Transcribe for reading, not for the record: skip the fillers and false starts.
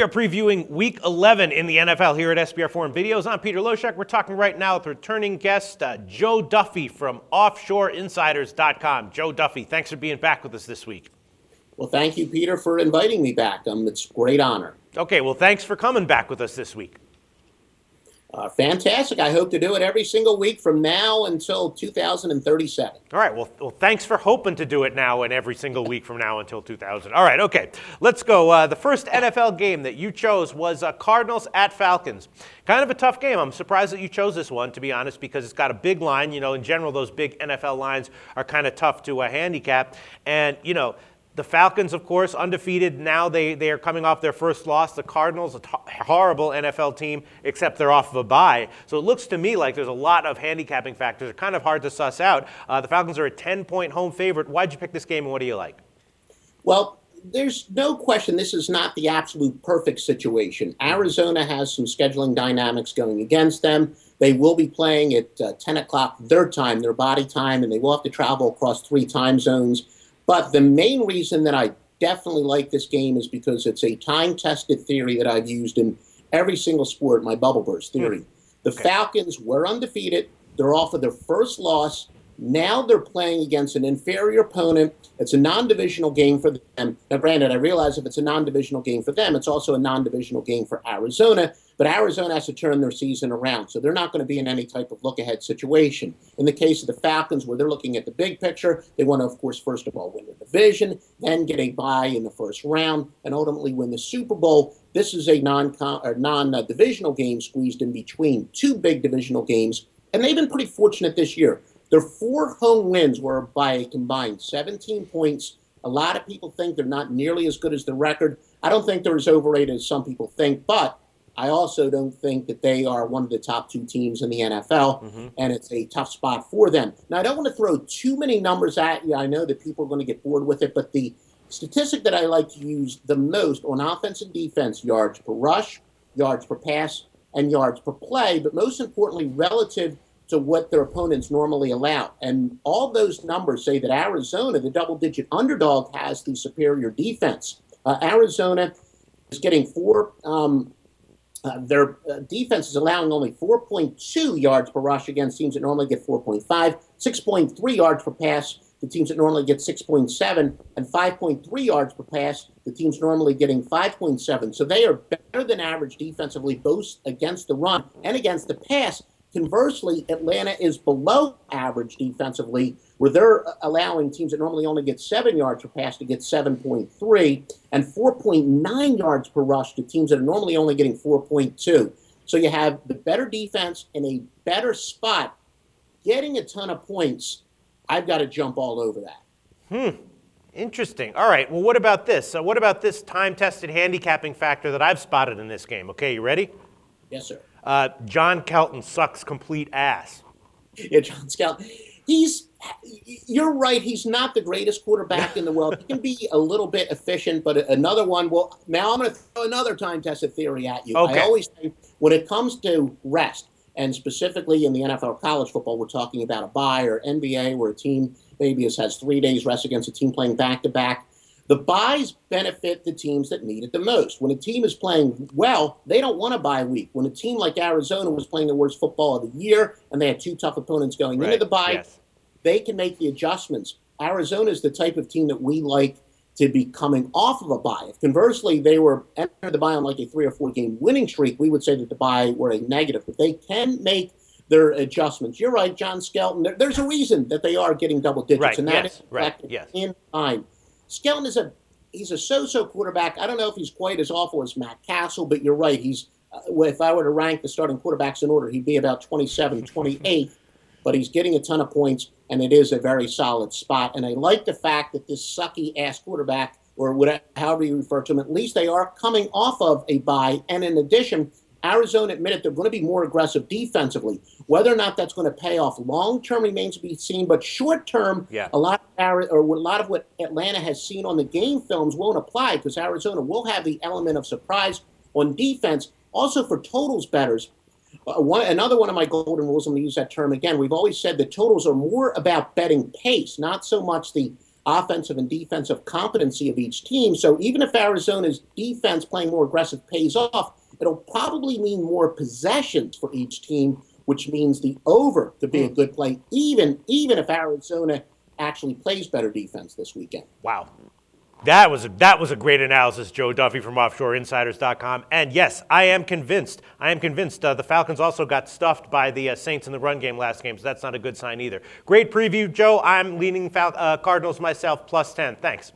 We are previewing Week 11 in the NFL here at SBR Foreign Videos. I'm Peter Loshak. We're talking right now with returning guest Joe Duffy from OffshoreInsiders.com. Joe Duffy, thanks for being back with us this week. Well, thank you, Peter, for inviting me back. It's a great honor. Okay, well, thanks for coming back with us this week. Fantastic. I hope to do it every single week from now until 2037. All right, well, thanks for hoping to do it now and every single week from now until 2000. All right, okay, let's go. The first NFL game that you chose was Cardinals at Falcons. Kind of a tough game. I'm surprised that you chose this one, to be honest, because it's got a big line. You know, in general, those big NFL lines are kind of tough to handicap. And, you know, the Falcons, of course, undefeated. Now they are coming off their first loss. The Cardinals, a horrible NFL team, except they're off of a bye. So it looks to me like there's a lot of handicapping factors. They're kind of hard to suss out. The Falcons are a 10-point home favorite. Why'd you pick this game, and what do you like? Well, there's no question this is not the absolute perfect situation. Arizona has some scheduling dynamics going against them. They will be playing at 10 o'clock their time, their body time, and they will have to travel across 3 time zones. But the main reason that I definitely like this game is because it's a time-tested theory that I've used in every single sport, my bubble burst theory. The Falcons were undefeated. They're off of their first loss. Now they're playing against an inferior opponent. It's a non-divisional game for them. Now, granted, I realize if it's a non-divisional game for them, it's also a non-divisional game for Arizona. But Arizona has to turn their season around, so they're not going to be in any type of look-ahead situation. In the case of the Falcons, where they're looking at the big picture, they want to, of course, first of all, win the division, then get a bye in the first round, and ultimately win the Super Bowl. This is a non-divisional game squeezed in between 2 big divisional games, and they've been pretty fortunate this year. Their 4 home wins were by a combined 17 points. A lot of people think they're not nearly as good as the record. I don't think they're as overrated as some people think, but I also don't think that they are one of the top 2 teams in the NFL, and it's a tough spot for them. Now, I don't want to throw too many numbers at you. I know that people are going to get bored with it, but the statistic that I like to use the most on offense and defense, yards per rush, yards per pass, and yards per play, but most importantly, relative to what their opponents normally allow. And all those numbers say that Arizona, the double-digit underdog, has the superior defense. Arizona is getting their defense is allowing only 4.2 yards per rush against teams that normally get 4.5, 6.3 yards per pass to teams that normally get 6.7, and 5.3 yards per pass to teams normally getting 5.7. So they are better than average defensively, both against the run and against the pass. Conversely, Atlanta is below average defensively, where they're allowing teams that normally only get 7 yards per pass to get 7.3 and 4.9 yards per rush to teams that are normally only getting 4.2. So you have the better defense in a better spot, getting a ton of points. I've got to jump all over that. Interesting. All right, well, what about this? So what about this time-tested handicapping factor that I've spotted in this game? Okay, you ready? Yes, sir. John Kelton sucks complete ass. Yeah, John Skelton. You're right. He's not the greatest quarterback in the world. He can be a little bit efficient, but another one. Well, now I'm going to throw another time-tested theory at you. Okay. I always think when it comes to rest, and specifically in the NFL college football, we're talking about a bye, or NBA, where a team maybe has 3 days rest against a team playing back-to-back. The byes benefit the teams that need it the most. When a team is playing well, they don't want a bye week. When a team like Arizona was playing the worst football of the year and they had 2 tough opponents going into the bye, they can make the adjustments. Arizona is the type of team that we like to be coming off of a bye. If conversely they were entered the bye on like a 3 or 4 game winning streak, we would say that the bye were a negative. But they can make their adjustments. You're right, John Skelton. There's a reason that they are getting double digits, and that is in time. Skelton he's a so-so quarterback. I don't know if he's quite as awful as Matt Castle, but you're right. He's if I were to rank the starting quarterbacks in order, he'd be about 27, 28. But he's getting a ton of points, and it is a very solid spot. And I like the fact that this sucky-ass quarterback, or whatever, however you refer to him, at least they are coming off of a bye. And in addition, Arizona admitted they're going to be more aggressive defensively. Whether or not that's going to pay off long-term remains to be seen, but short-term, a lot of what Atlanta has seen on the game films won't apply, because Arizona will have the element of surprise on defense. Also for totals bettors, another one of my golden rules, I'm going to use that term again, we've always said that totals are more about betting pace, not so much the offensive and defensive competency of each team. So even if Arizona's defense playing more aggressive pays off, it'll probably mean more possessions for each team, which means the over to be a good play, even if Arizona actually plays better defense this weekend. Wow. That was a great analysis, Joe Duffy from OffshoreInsiders.com. And yes, I am convinced. The Falcons also got stuffed by the Saints in the run game last game, so that's not a good sign either. Great preview, Joe. I'm leaning Cardinals myself, +10. Thanks.